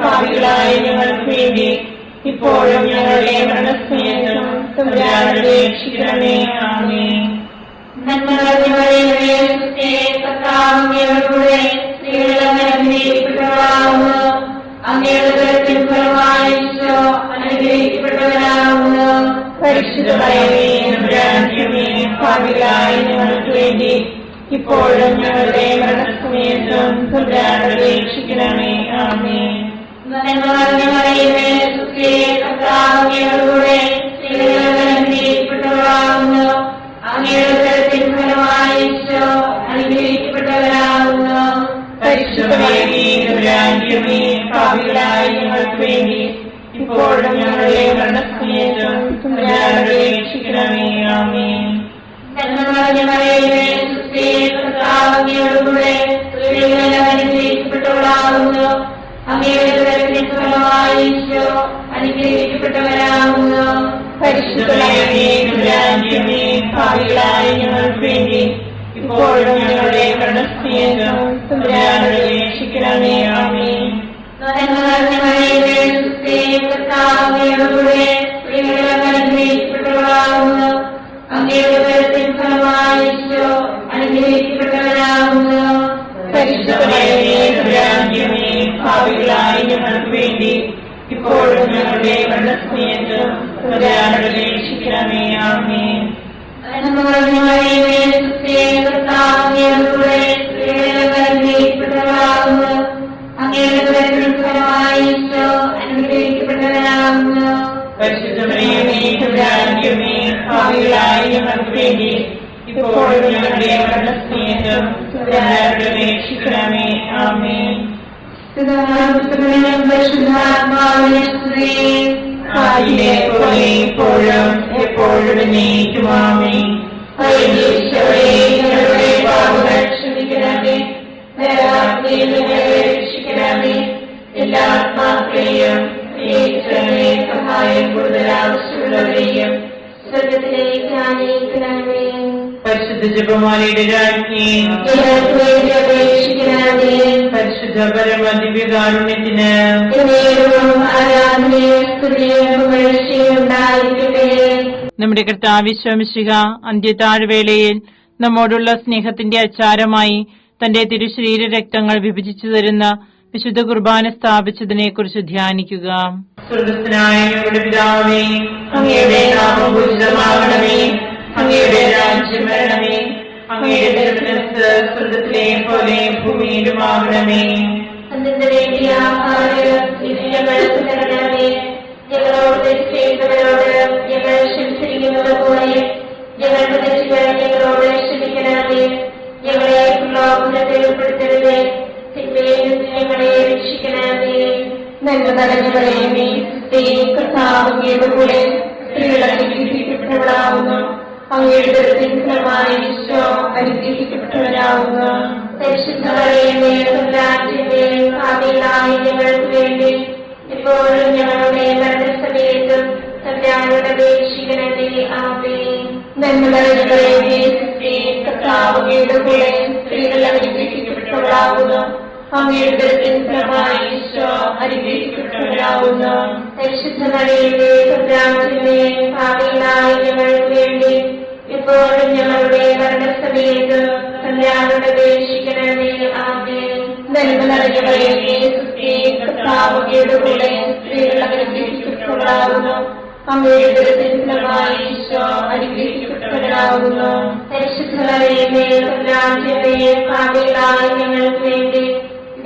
ഭാവികളായ ഞങ്ങൾക്ക് വേണ്ടി ഇപ്പോഴും ഞങ്ങളുടെ മരണസമയത്തും തമ്പുരാനോട് അപേക്ഷിക്കണമേ. ആമേൻ. ഭാവികളായ ഞങ്ങൾക്ക് വേണ്ടി ഇപ്പോഴും ഞങ്ങളുടെ മരണസമയത്തും തമ്പുരാനോട് അപേക്ഷിക്കണമേ. ആമേൻ. ഭാവികളായ ഞങ്ങൾക്ക് വേണ്ടി ഇപ്പോഴും ഞങ്ങളുടെ മരണസമയത്തും തമ്പുരാനോട് അപേക്ഷിക്കണമേ. ആമേൻ. ഭാവികളായ ഞങ്ങൾക്ക് വേണ്ടി ഇപ്പോഴും ഞങ്ങളുടെ മരണസമയത്തും തമ്പുരാനോട് അപേക്ഷിക്കണമേ. ആമേൻ. ഭാവികളായ ഞങ്ങൾക്ക് വേണ്ടി ഇപ്പോഴും ഞങ്ങളുടെ മരണസമയത്തും തമ്പുരാനോട് അപേക്ഷിക്കണമേ. ആമേൻ. ഭാവികളായ ഞങ്ങൾക്ക് വേണ്ടി ഇപ്പോഴും ഞങ്ങളുടെ മരണസമയത്തും തമ്പുരാനോട് അപേക്ഷിക്കണമേ. ആമേൻ. ആദിയിലെ പോലെ ഇപ്പോഴും എപ്പോഴും എന്നേക്കും. ആമേൻ. ഞങ്ങളുടെ പാപങ്ങൾ ക്ഷമിക്കണമേ. രക്ഷിക്കണമേ. എല്ലാ ആത്മാക്കളെയും സഹായം കൂടുതൽ ആവശ്യമുള്ളവരെയും സ്വർഗത്തിലേക്ക് ആനയിക്കണമേ. പരിശുദ്ധ ജപമാലയുടെ രാജ്ഞി അപേക്ഷിക്കണമേ. പരിശുദ്ധ പരമദിവ്യകാരുണ്യത്തിന് നമ്മുടെ കർത്താവ് മിശിഹ അന്ത്യതാഴ്വേളയിൽ നമ്മോടുള്ള സ്നേഹത്തിന്റെ അച്ചാരമായി തന്റെ തിരുശരീര രക്തങ്ങൾ വിഭജിച്ചു തരുന്ന വിശുദ്ധ കുർബാന സ്ഥാപിച്ചതിനെ കുറിച്ച് ധ്യാനിക്കുക. സ്വർഗ്ഗസ്ഥനായ ഞങ്ങളുടെ പിതാവേ, അങ്ങയുടെ നാമം പൂജിതമാകണമേ. അങ്ങയുടെ രാജ്യം വരണമേ. അങ്ങയുടെ തിരുമനസ്സ് സ്വർഗ്ഗത്തിലെ പോലെ ഭൂമിയിലുമാകണമേ. ഞങ്ങളോട് തെറ്റുന്നവരോട് ഞങ്ങൾ ക്ഷമിച്ചിരിക്കുന്നത് പോലെ ഞങ്ങളുടെ തെറ്റുകൾ ഞങ്ങളോട് ക്ഷമിക്കണമേ. ഞങ്ങളെ പ്രലോഭനത്തിൽ ഉൾപ്പെടുത്തരുത്, തിന്മയിൽ ഞങ്ങളെ രക്ഷിക്കണമേ. നന്മ നിറഞ്ഞവളേ, കർത്താവിന്റെ കൂടെ സ്ത്രീകളാവുന്നു. അങ്ങയുടെ ഫലമായി ഈശോ അനുഗ്രഹിക്കപ്പെട്ടവരാവുന്നു. പരിശുദ്ധമറിയമേ, തമ്പുരാന്റെ ഭാവികളായ ഞങ്ങൾക്ക് വേണ്ടി ഇപ്പോഴും ഞങ്ങളുടെ മരണസമയത്തും തമ്പുരാനോട് അപേക്ഷിക്കണമേ. ആമേൻ. നന്മ നിറഞ്ഞവളേ, കർത്താവിന്റെ കൂടെ സ്ത്രീകൾ അനുഗ്രഹിക്കപ്പെട്ടവരാവുന്നു. അങ്ങയുടെ ഫലമായി ഈശോ അനുഗ്രഹിക്കപ്പെട്ടവരാവുന്നു. പരിശുദ്ധമറിയമേ, തമ്പുരാന്റെ ഭാവികളായ ഞങ്ങൾക്ക് വേണ്ടി ഇപ്പോഴും ഞങ്ങളുടെ മരണസമയത്തും തമ്പുരാനോട് അപേക്ഷിക്കണമേ. ആമേൻ. നന്മ നിറഞ്ഞവളേ, കർത്താവിന്റെ കൂടെ സ്ത്രീകൾ അനുഗ്രഹിക്കപ്പെട്ടവരാവുന്നു. അങ്ങയുടെ ഫലമായി ഈശോ അനുഗ്രഹിക്കപ്പെട്ടവരാവുന്നു. പരിശുദ്ധമറിയമേ, തമ്പുരാന്റെ ഭാവികളായ ഞങ്ങൾക്ക് വേണ്ടി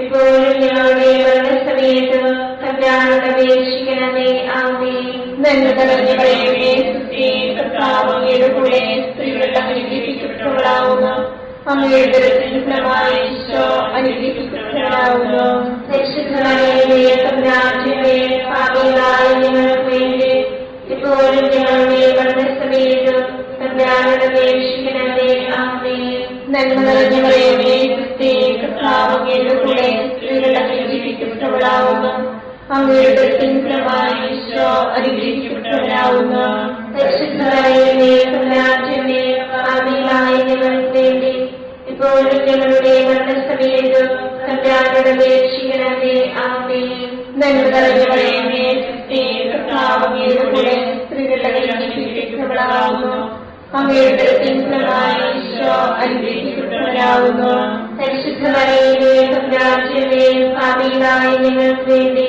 ഇപ്പോഴും ഞങ്ങളുടെ മരണസമയത്തും തമ്പുരാനോട് അപേക്ഷിക്കണമേ. ആമേൻ. നന്മ നിറഞ്ഞവളേ, കർത്താവിന്റെ കൂടെ സ്ത്രീകൾ അനുഗ്രഹിക്കപ്പെട്ടവരാവുന്നു. അങ്ങയുടെ ഫലമായി ഈശോ അനുഗ്രഹിക്കപ്പെട്ടവരാവുന്നു. പരിശുദ്ധമറിയമേ, തമ്പുരാന്റെ ഭാവികളായ ഞങ്ങൾക്ക് വേണ്ടി ഇപ്പോഴും ഞങ്ങളുടെ മരണസമയത്തും തമ്പുരാനോട് അപേക്ഷിക്കണമേ. ആമേൻ. നന്മ നിറഞ്ഞ മറിയമേ, ക്രിസ്തേ, കർത്താവ് അങ്ങയുടെ കൂടെ സ്ത്രീകൾ അനുഗ്രഹിക്കപ്പെട്ടവളാവുന്നു. അങ്ങയുടെ ഉദരത്തിൻ ഫലമായി ഈശോ അനുഗ്രഹിക്കപ്പെട്ടവനാവുന്നു. പരിശുദ്ധ മറിയമേ, തമ്പുരാന്റമ്മേ, പാപികളായ ഞങ്ങൾക്ക് വേണ്ടി ഇപ്പോഴും ഞങ്ങളുടെ മരണസമയത്തും തമ്പുരാനോട് അപേക്ഷിക്കണമേ. ആമേൻ. നന്മ നിറഞ്ഞ മറിയമേ, ക്രിസ്തേ, കർത്താവ് അങ്ങയുടെ കൂടെ സ്ത്രീകൾ അനുഗ്രഹിക്കപ്പെട്ടവളാവുന്നു. അങ്ങയുടെ ഉദരത്തിൻ ഫലമായി ഈശോ അനുഗ്രഹിക്കപ്പെട്ടവനാവുന്നു. പരിശുദ്ധ മറിയമേ, തമ്പുരാന്റമ്മേ, പാപികളായ ഞങ്ങൾക്ക് വേണ്ടി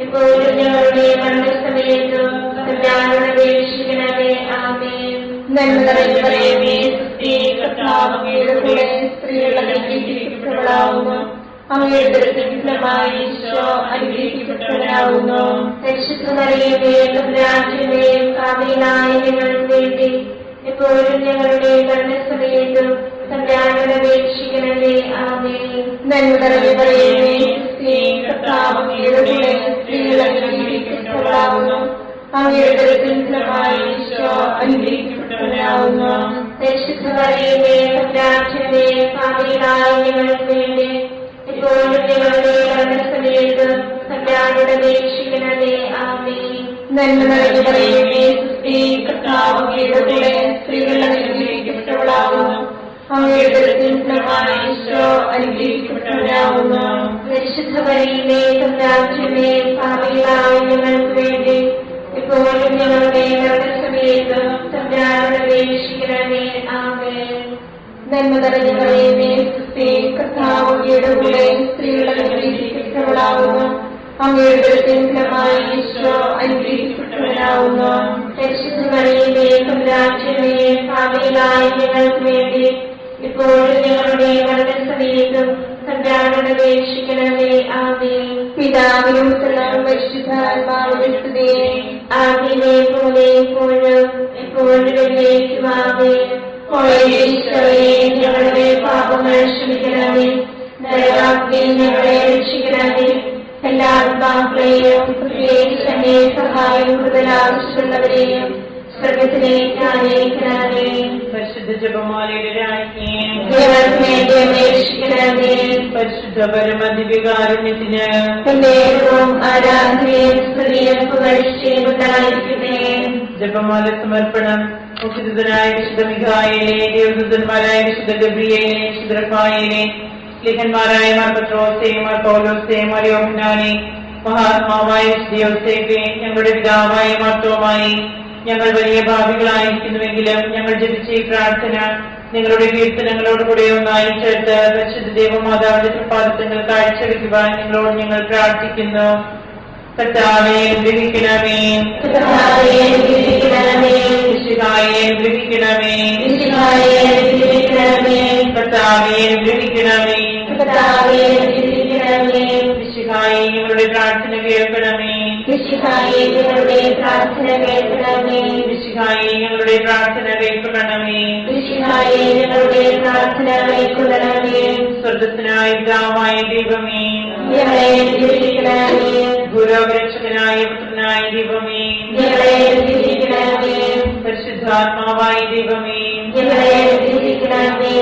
ഇപ്പോഴും ഞങ്ങളുടെ മരണസമയത്തും തമ്പുരാനോട് അപേക്ഷിക്കണമേ. ആമേൻ. നന്മ നിറഞ്ഞ മറിയമേ, ക്രിസ്തേ, കർത്താവ് അങ്ങയുടെ കൂടെ സ്ത്രീകൾ അനുഗ്രഹിക്കപ്പെട്ടവളാവുന്നു. അങ്ങയുടെ ഉദരത്തിൻ ഫലമായി ഈശോ അനുഗ്രഹിക്കപ്പെട്ടവനാവുന്നു. പരിശുദ്ധ മറിയമേ, തമ്പുരാന്റമ്മേ, പാപികളായ ഞങ്ങൾക്ക് വേണ്ടി ഇപ്പോഴും ഞങ്ങളുടെ മരണസമയത്തും തമ്പുരാനോട് അപേക്ഷിക്കണമേ. ആമേൻ. നന്മ നിറഞ്ഞ മറിയമേ, ക്രിസ്തേ, കർത്താവ് അങ്ങയുടെ കൂടെ സ്ത്രീകൾ അനുഗ്രഹിക്കപ്പെട്ടവളാവുന്നു. അങ്ങയുടെ ഉദരത്തിൻ ഫലമായി ഈശോ അനുഗ്രഹിക്കപ്പെട്ടവനാവുന്നു. പരിശുദ്ധ മറിയമേ, തമ്പുരാന്റമ്മേ, പാപികളായ ഞങ്ങൾക്ക് വേണ്ടി ഇപ്പോഴും ഞങ്ങളുടെ മരണസമയത്തും തമ്പുരാനോട് അപേക്ഷിക്കണമേ. ആമേൻ. നന്മ നിറഞ്ഞ മറിയമേ, ക്രിസ്തേ, കർത്താവ് അങ്ങയുടെ കൂടെ സ്ത്രീകൾ അനുഗ്രഹിക്കപ്പെട്ടവളാവുന്നു. അങ്ങയുടെ ഉദരത്തിൻ ഫലമായി ഈശോ അനുഗ്രഹിക്കപ്പെട്ടവനാവുന്നു. പരിശുദ്ധ മറിയമേ, തമ്പുരാന്റമ്മേ, പാപികളായ ഞങ്ങൾക്ക് വേണ്ടി ഇപ്പോഴും ഞങ്ങളുടെ മരണസമയത്തും തമ്പുരാനോട് അപേക്ഷിക്കണമേ. ആമേൻ. നന്മ നിറഞ്ഞ മറിയമേ, ക്രിസ്തേ, കർത്താവ് അങ്ങയുടെ കൂടെ സ്ത്രീകൾ അനുഗ്രഹിക്കപ്പെട്ടവളാവുന്നു. അങ്ങയുടെ ഉദരത്തിൻ ഫലമായി ഈശോ അനുഗ്രഹിക്കപ്പെട്ടവനാവുന്നു. പരിശുദ്ധ മറിയമേ, തമ്പുരാന്റമ്മേ, പാപികളായ ഞങ്ങൾക്ക് വേണ്ടി ഇപ്പോഴും ഞങ്ങളുടെ മരണസമയത്തും തമ്പുരാനോട് അപേക്ഷിക്കണമേ. ആമേൻ. പിതാവിനും പുത്രനും പരിശുദ്ധാത്മാവിനും സ്തുതി. ആദിയിലെ പോലെ ഇപ്പോഴും എപ്പോഴും എന്നേക്കും. ആമേൻ. ഈശോയെ, ഞങ്ങളുടെ പാപങ്ങൾ ക്ഷമിക്കണമേ. നരകാഗ്നിയിൽ ഞങ്ങളെ രക്ഷിക്കണമേ. എല്ലാ ആത്മാക്കളെയും പ്രത്യേകിച്ച് അങ്ങേ സഹായം കൂടുതൽ ആവശ്യമുള്ളവരെയും സ്വർഗ്ഗത്തിലേക്ക് അനയിക്കണമേ. പരിശുദ്ധ ജപമാലയുടെ രാജ്ഞി, ഞങ്ങൾക്ക് വേണ്ടി അപേക്ഷിക്കണമേ. പരിശുദ്ധ പരമദിവ്യകാരുണ്യത്തിന് എന്നേരവും ആരാധനയും സ്തുതിയും പുകഴ്ചയും ഉണ്ടായിരിക്കട്ടെ. ജപമാല സമർപ്പണം. മുഖ്യദൂതനായ വിശുദ്ധ മിഖായേലേ, ദേവദൂതന്മാരായ വിശുദ്ധ ഗബ്രിയേലേ, വിശുദ്ധ റഫായേലേ, ലേഖന്മാരായ മാർ പത്രോസേ, മാർ പൗലോസേ, മാർ യോഹന്നാനേ, മഹാത്മാവായ വിശുദ്ധ യോസേഫേ, ഞങ്ങളുടെ പിതാവായ മാർത്തോമായി, ഞങ്ങൾ വലിയ ഭാവികളായിരിക്കുന്നുവെങ്കിലും ഞങ്ങൾ ജപിച്ച ഈ പ്രാർത്ഥന നിങ്ങളുടെ കീർത്തനങ്ങളോട് കൂടെ ഒന്നായി ചേർത്ത് പരിശുദ്ധ ദേവമാതാവിന്റെ പ്രഭാതങ്ങൾ കാഴ്ചവെക്കുവാൻ നിങ്ങളോട് ഞങ്ങൾ പ്രാർത്ഥിക്കുന്നു. കർത്താവേ, അനുഗ്രഹിക്കണമേ. കർത്താവേ, അനുഗ്രഹിക്കണമേ. മിശിഹായെ, അനുഗ്രഹിക്കണമേ. മിശിഹായെ, അനുഗ്രഹിക്കണമേ. കർത്താവേ, അനുഗ്രഹിക്കണമേ. കർത്താവേ, അനുഗ്രഹിക്കണമേ. മിശിഹായെ, ഞങ്ങളുടെ പ്രാർത്ഥന കേൾക്കണമേ. മിശിഹായെ, ഞങ്ങളുടെ പ്രാർത്ഥന കേൾക്കണമേ. മിശിഹായെ, ഞങ്ങളുടെ പ്രാർത്ഥന കേൾക്കണമേ. മിശിഹായെ, ഞങ്ങളുടെ പ്രാർത്ഥന കേൾക്കണമേ. സ്വർഗ്ഗസ്ഥനായ പിതാവായ ദൈവമേ, ഞങ്ങളെ അനുഗ്രഹിക്കണമേ. ഭൂലോകരക്ഷകനായ പുത്രനായ ദൈവമേ, ഞങ്ങളെ അനുഗ്രഹിക്കണമേ. പരിശുദ്ധാത്മാവായ ദൈവമേ, ഞങ്ങളെ അനുഗ്രഹിക്കണമേ.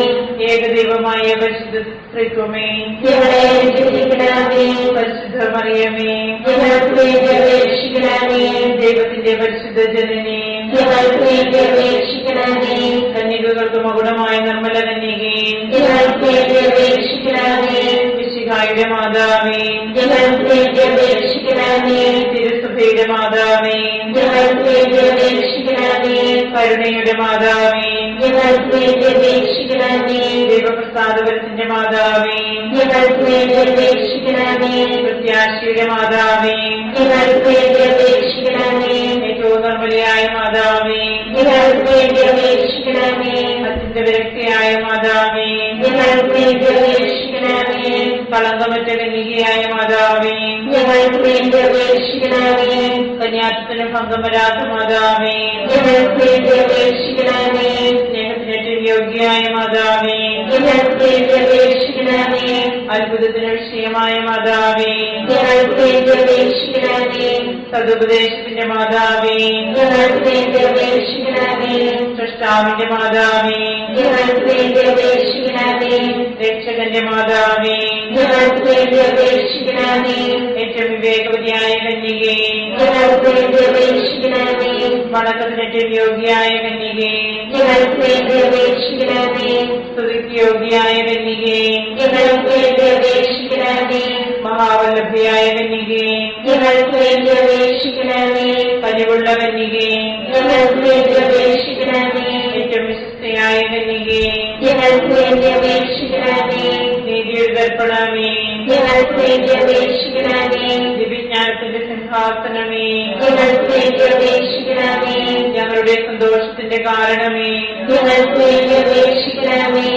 ഏകദൈവമായ പരിശുദ്ധ ത്രിത്വമേ, ഞങ്ങളെ അനുഗ്രഹിക്കണമേ. പരിശുദ്ധ മറിയമേ, ഞങ്ങൾക്ക് വേണ്ടി അപേക്ഷിക്കണമേ. ദൈവത്തിന്റെ പരിശുദ്ധ ജനനേ, ഞങ്ങൾക്ക് വേണ്ടി അപേക്ഷിക്കണമേ. കന്യകകൾക്ക് മകുടമായ നിർമ്മല കന്യകേ, ഞങ്ങൾക്ക് വേണ്ടി അപേക്ഷിക്കണമേ. മിശിഹായുടെ മാതാവേ, ഞങ്ങൾക്ക് വേണ്ടി അപേക്ഷിക്കണമേ. തിരുസഭയുടെ മാതാവേ, ഞങ്ങൾക്ക് വേണ്ടി അപേക്ഷിക്കണമേ. കരുണയുടെ മാതാവേ, ഞങ്ങൾക്ക് വേണ്ടി അപേക്ഷിക്കണമേ. ദൈവപ്രസാദപരത്തിന്റെ മാതാവേ, ഞങ്ങൾക്ക് വേണ്ടി അപേക്ഷിക്കണമേ. പ്രത്യാശയുടെ മാതാവേ, ഞങ്ങൾക്ക് വേണ്ടി അപേക്ഷിക്കണമേ. ഏറ്റവും നിർമ്മലയായ മാതാവേ, ഞങ്ങൾക്ക് വേണ്ടി അപേക്ഷിക്കണമേ. അത്യന്ത വിരക്തിയായ മാതാവേ, ഞങ്ങൾക്ക് വേണ്ടി അപേക്ഷിക്കണമേ. കളങ്കമറ്റ കന്യകയായ മാതാവേ, ഞങ്ങൾക്ക് വേണ്ടി അപേക്ഷിക്കണമേ. കന്യാത്വത്തിന് ഭംഗം വരാത്ത മാതാവേ, ഞങ്ങൾക്ക് വേണ്ടി അപേക്ഷിക്കണമേ. സ്നേഹത്തിന് യോഗ്യയായ മാതാവേ, ഞങ്ങൾക്ക് വേണ്ടി അപേക്ഷിക്കണമേ. അത്ഭുതത്തിന് വിഷയമായ മാതാവേ, ഞങ്ങൾക്ക് വേണ്ടി അപേക്ഷിക്കണമേ. സതുപദേശത്തിന്റെ മാതാവേ, ഞങ്ങൾക്ക് വേണ്ടി അപേക്ഷിക്കണമേ. സൃഷ്ടാവിന്റെ മാതാവേ, ഞങ്ങൾക്ക് വേണ്ടി അപേക്ഷിക്കണമേ. രക്ഷകന്റെ മാതാവേ, ഞങ്ങൾക്ക് വേണ്ടി അപേക്ഷിക്കണമേ. ഏറ്റവും വിവേകവതിയായ കന്യകേ, ഞങ്ങൾക്ക് വേണ്ടി അപേക്ഷിക്കണമേ. വണക്കത്തിനേറ്റവും യോഗ്യയായ കന്യകേ, ഞങ്ങൾക്ക് വേണ്ടി അപേക്ഷിക്കണമേ. സ്തുതിക്ക് യോഗ്യയായ കന്യകേ, ഞങ്ങൾക്ക് വേണ്ടി അപേക്ഷിക്കണമേ. മഹാവല്ലഭയായ കന്യകേ, ഞങ്ങൾക്ക് വേണ്ടി അപേക്ഷിക്കണമേ. കനിവുള്ള കന്യകേ, ഞങ്ങൾക്ക് വേണ്ടി അപേക്ഷിക്കണമേ. ഏറ്റവും വിശ്വസ്തയായ കന്യകേ, ഞങ്ങൾക്ക് വേണ്ടി അപേക്ഷിക്കണമേ. നീതിയുടെ ദർപ്പണമേ, ഞങ്ങൾക്ക് വേണ്ടി അപേക്ഷിക്കണമേ. ദിവ്യജ്ഞാനത്തിന്റെ സിംഹാസനമേ, ഞങ്ങൾക്ക് വേണ്ടി അപേക്ഷിക്കണമേ. ഞങ്ങളുടെ സന്തോഷത്തിന്റെ കാരണമേ, ഞങ്ങൾക്ക് വേണ്ടി അപേക്ഷിക്കണമേ.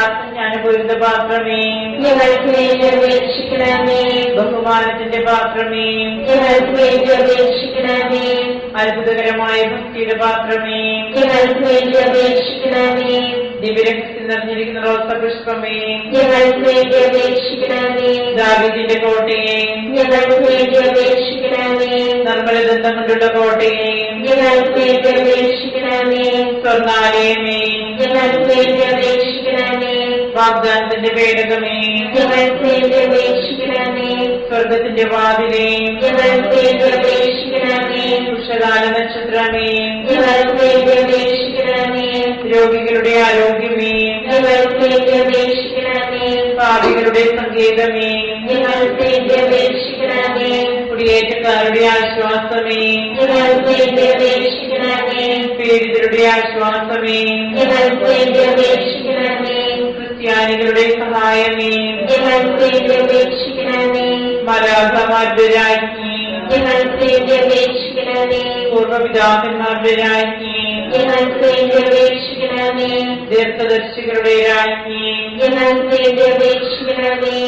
ആത്മജ്ഞാനപൂരിത പാത്രമേ, ഞങ്ങൾക്ക് വേണ്ടി അപേക്ഷിക്കണമേ. ബഹുമാനത്തിന്റെ പാത്രമേ, ഞങ്ങൾക്ക് വേണ്ടി അപേക്ഷിക്കണമേ. അത്ഭുതകരമായ ഭക്തിയുടെ പാത്രമേ, ഞങ്ങൾക്ക് വേണ്ടി അപേക്ഷിക്കണമേ. ദിവ്യരഹസ്യം നിറഞ്ഞിരിക്കുന്ന റോസപുഷ്പമേ, ഞങ്ങൾക്ക് വേണ്ടി അപേക്ഷിക്കണമേ. ദാവീദിന്റെ കോട്ടയെ, ഞങ്ങൾക്ക് വേണ്ടി അപേക്ഷിക്കണമേ. നിർമ്മലദന്തം കൊണ്ടുള്ള കോട്ടയെ, ഞങ്ങൾക്ക് വേണ്ടി അപേക്ഷിക്കണമേ. സ്വർണ്ണാലയമേ, ഞങ്ങൾക്ക് വേണ്ടി അപേക്ഷിക്കണമേ. വാഗ്ദാനത്തിന്റെ പേടകമേ, ഞങ്ങൾക്ക് വേണ്ടി അപേക്ഷിക്കണമേ. സ്വർഗത്തിന്റെ വാതിലേ, ഞങ്ങൾക്ക് വേണ്ടി അപേക്ഷിക്കണമേ. ഉഷകാല നക്ഷത്രമേ, ഞങ്ങൾക്ക് വേണ്ടി അപേക്ഷിക്കണമേ. രോഗികളുടെ ആരോഗ്യമേ, ഞങ്ങൾക്ക് വേണ്ടി അപേക്ഷിക്കണമേ. പാപികളുടെ സങ്കേതമേ, ഞങ്ങൾക്ക് വേണ്ടി അപേക്ഷിക്കണമേ. കുടിയേറ്റക്കാരുടെ ആശ്വാസമേ, ഞങ്ങൾക്ക് വേണ്ടി അപേക്ഷിക്കണമേ. പീഡിതരുടെ ആശ്വാസമേ, ഞങ്ങൾക്ക് വേണ്ടി അപേക്ഷിക്കണമേ. ക്രിസ്ത്യാനികളുടെ സഹായമേ, ഞങ്ങൾക്ക് വേണ്ടി അപേക്ഷിക്കണമേ. മലാഖമാരുടെ രാജ്ഞി, ഞങ്ങൾക്ക് വേണ്ടി അപേക്ഷിക്കണമേ. പൂർവ്വപിതാക്കന്മാരുടെ രാജ്ഞി, ഞങ്ങൾക്ക് വേണ്ടി അപേക്ഷിക്കണമേ. ദീർഘദർശികളുടെ രാജ്ഞി, ഞങ്ങൾക്ക് വേണ്ടി അപേക്ഷിക്കണമേ.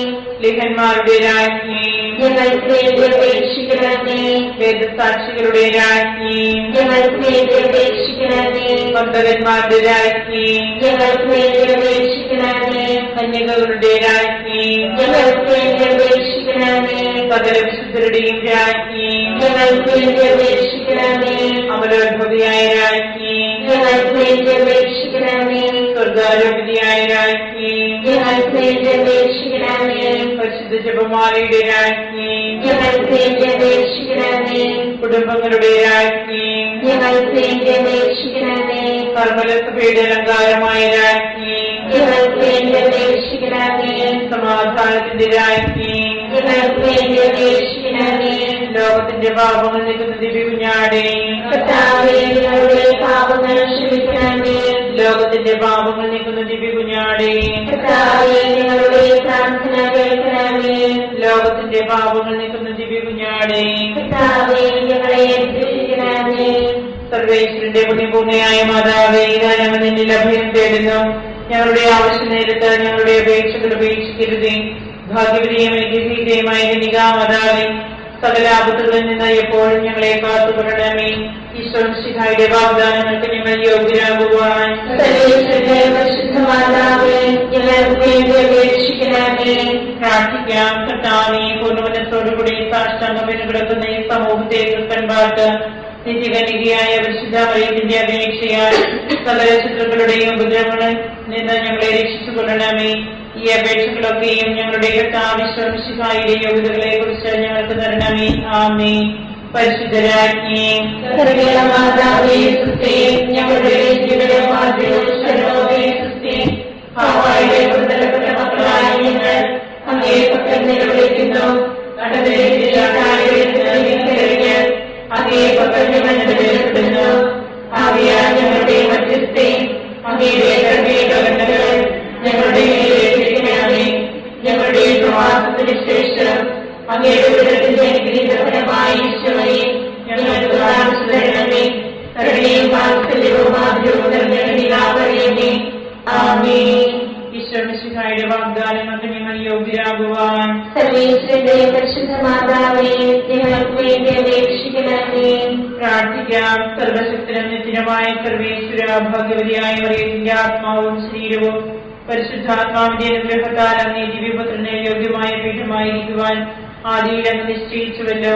ലിഖന്മാരുടെ രാജ്ഞി, ഞങ്ങൾക്ക് വേണ്ടി അപേക്ഷിക്കണമേ. വേദസാക്ഷികളുടെ രാജ്ഞി, ഞങ്ങൾക്ക് വേണ്ടി അപേക്ഷിക്കണമേ. ഭക്തന്മാരുടെ രാജ്ഞി, ഞങ്ങൾക്ക് വേണ്ടി അപേക്ഷിക്കണമേ. കന്യകകളുടെ രാജ്ഞി, ഞങ്ങൾക്ക് വേണ്ടി അപേക്ഷിക്കണമേ. സകല വിശുദ്ധരുടെയും രാജ്ഞി, ഞങ്ങൾക്ക് വേണ്ടി അപേക്ഷിക്കണമേ. അമലോത്ഭവിയായ രാജ്ഞി, ഞങ്ങൾക്ക് വേണ്ടി അപേക്ഷിക്കണമേ. സ്വർഗാരോപതിയായ രാജ്ഞി, ഞങ്ങൾക്ക് വേണ്ടി അപേക്ഷിക്കണമേ. പരിശുദ്ധ ജപമാലയുടെ രാജ്ഞി, ഞങ്ങൾക്ക് വേണ്ടി അപേക്ഷിക്കണമേ. കുടുംബങ്ങളുടെ രാജ്ഞി, ഞങ്ങൾക്ക് വേണ്ടി അപേക്ഷിക്കണമേ. കർമ്മലസഭയുടെ അലങ്കാരമായ രാജ്ഞി, ഞങ്ങൾക്ക് വേണ്ടി അപേക്ഷിക്കണമേ. സമാധാനത്തിന്റെ രാജ്ഞി, ഞങ്ങൾക്ക് വേണ്ടി അപേക്ഷിക്കണമേ. ലോകത്തിന്റെ പാപങ്ങൾ നീക്കുന്ന ദിവ്യകുഞ്ഞാടേ, കർത്താവേ, ഞങ്ങളുടെ പാപങ്ങൾ ക്ഷമിക്കണമേ. ലോകത്തിന്റെ പാപങ്ങൾ നീക്കുന്ന ദിവ്യകുഞ്ഞാടേ, കർത്താവേ, ഞങ്ങളുടെ പ്രാർത്ഥന കേൾക്കണമേ. ലോകത്തിന്റെ പാപങ്ങൾ നീക്കുന്ന ദിവ്യകുഞ്ഞാടേ, കർത്താവേ, ഞങ്ങളെ രക്ഷിക്കണമേ. സർവേശ്വരന്റെ പുണ്യപൂർണ്ണയായ മാതാവേ, ഇതാ ഞങ്ങൾ നിന്നിൽ അഭയം തേടുന്നു. ഞങ്ങളുടെ ആവശ്യ നേരത്ത് ഞങ്ങളുടെ അപേക്ഷകൾ ഉപേക്ഷിക്കരുതേ. ഭാഗ്യവതിയും അനുഗ്രഹീതയുമായ കന്യകാമാതാവേ, സകല ആപത്തുകളിൽ നിന്ന് എപ്പോഴും ഞങ്ങളെ കാത്തുകൊള്ളണമേ. ഈശ്വരന്റെ വാഗ്ദാനങ്ങൾക്ക് ഞങ്ങൾ യോഗ്യരാകുവാൻ സർവേശ്വരന്റെ പരിശുദ്ധ മാതാവേ, ഞങ്ങൾക്ക് വേണ്ടി അപേക്ഷിക്കണമേ. പ്രാർത്ഥിക്കാം. കർത്താവേ, പൂർണ്ണമനത്തോടുകൂടി സാഷ്ടാംഗം കിടക്കുന്ന ഈ സമൂഹത്തെ ക്രിസ്തൻപാട്ട് നിത്യകന്യകയായ പരിശുദ്ധ മറിയത്തിന്റെ അപേക്ഷയാൽ സകല ശത്രുക്കളുടെയും ഉപദ്രവങ്ങളിൽ നിന്ന് ഞങ്ങളെ രക്ഷിച്ചുകൊള്ളണമേ. ഈ അപേക്ഷകളൊക്കെയും ഞങ്ങളുടെ കർത്താവിശ്വസിഹായുടെ യോഗ്യതകളെ കുറിച്ച് ഞങ്ങൾക്ക് തരണമേ. ആമേൻ. പരിശുദ്ധരാജ്ഞി, മാതാവേ, സ്തുതി. ഞങ്ങളുടെ ഹാവായിലെ പുത്രപ്പെട്ട മക്കളായ ഞങ്ങൾ അങ്ങേ പക്കൽ നിലവിളിക്കുന്നു. അങ്ങേ പക്കൽ ഞങ്ങൾ നിലവിളിക്കുന്നു. ആവിയാ ഞങ്ങളുടെ മധ്യസ്ഥെ, അങ്ങയുടെ കരുണകൾ ഞങ്ങളുടെ മേലേൽപ്പിക്കണമേ. ഞങ്ങളുടെ പ്രവാസത്തിന് ശേഷം അങ്ങയുടെ ഉദരത്തിന്റെ അനുഗ്രഹീതഫലമായ ഈശോയെ ഞങ്ങൾക്ക് കാണിച്ചു തരണമേ. കരുണയും വാത്സല്യവും ആദ്യവും നിറഞ്ഞ ആമേൻ. ഈശ്വരന്റെ വാഗ്ദാനങ്ങൾക്ക് ഞങ്ങൾ യോഗ്യരാകുവാൻ സർവേശ്വരന്റെ പരിശുദ്ധ മാതാവേ, ഞങ്ങൾക്ക് വേണ്ടി അപേക്ഷിക്കണമേ. പ്രാർത്ഥിക്കാം. സർവശക്തനും നിത്യനുമായ സർവേശ്വര, ഭാഗ്യവതിയായ മറിയത്തിന്റെ ആത്മാവും ശരീരവും പരിശുദ്ധാത്മാവിന്റെ അനുഗ്രഹത്താൽ അങ്ങേ ദിവ്യപുത്രനെ യോഗ്യമായ പീഠമായിരിക്കുവാൻ ആദിയിൽ അങ്ങ് നിശ്ചയിച്ചുവല്ലോ.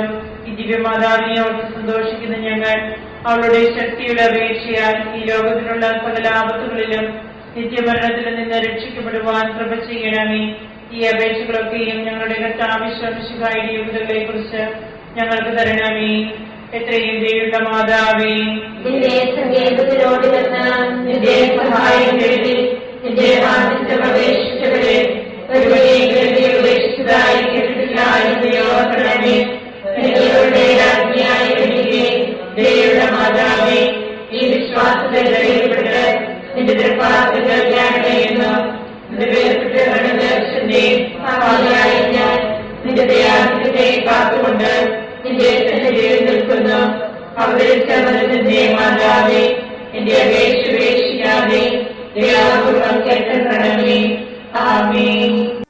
ദിവ്യമാതാവിനെ ഓർത്ത് സന്തോഷിക്കുന്ന ഞങ്ങൾ അവളുടെ ശക്തിയുടെ അപേക്ഷയാൽ ഈ ലോകത്തിലുള്ള സകല ആപത്തുകളിലും നിത്യമരണത്തിൽ നിന്ന് രക്ഷിക്കപ്പെടുവാൻ കൃപ ചെയ്യണമേ. ഈ അപേക്ഷകളൊക്കെയും ഞങ്ങളുടെ കർത്താവിശ്വാസികളുടെ യോഗ്യതകളെ കുറിച്ച് ഞങ്ങൾക്ക് തരണമേ. എത്രയും ദയുള്ള മാതാവേ, നിന്റെ സങ്കേതത്തിലോട് വന്ന് നിന്റെ സഹായം എഴുതി നിന്റെ വാദിത്വം അപേക്ഷിച്ചവരെ ഒരുവരെയും ഉപേക്ഷിച്ചതായി കേട്ടിട്ടില്ല എന്ന് ഓർക്കണമേ. നിങ്ങളുടെ രാജ്ഞിയായി വരികയും ദയുള്ള മാതാവേ, ഈ വിശ്വാസത്തിൽ ധൈര്യപ്പെട്ട് നിന്റെ ദൃപ്പാസങ്ങൾ ഞാനടയുന്നു. ഞാൻ നിന്റെ ദയാദിത്യത്തെ കാത്തുകൊണ്ട് നിന്റെ സന്നിധിയിൽ നിൽക്കുന്നു. അവതരിച്ച മനസ്സിന്റെ മാതാവേ, എന്റെ അപേക്ഷ ഉപേക്ഷിക്കാതെ ദയാപൂർവം കേട്ടണമേ. ആമേൻ.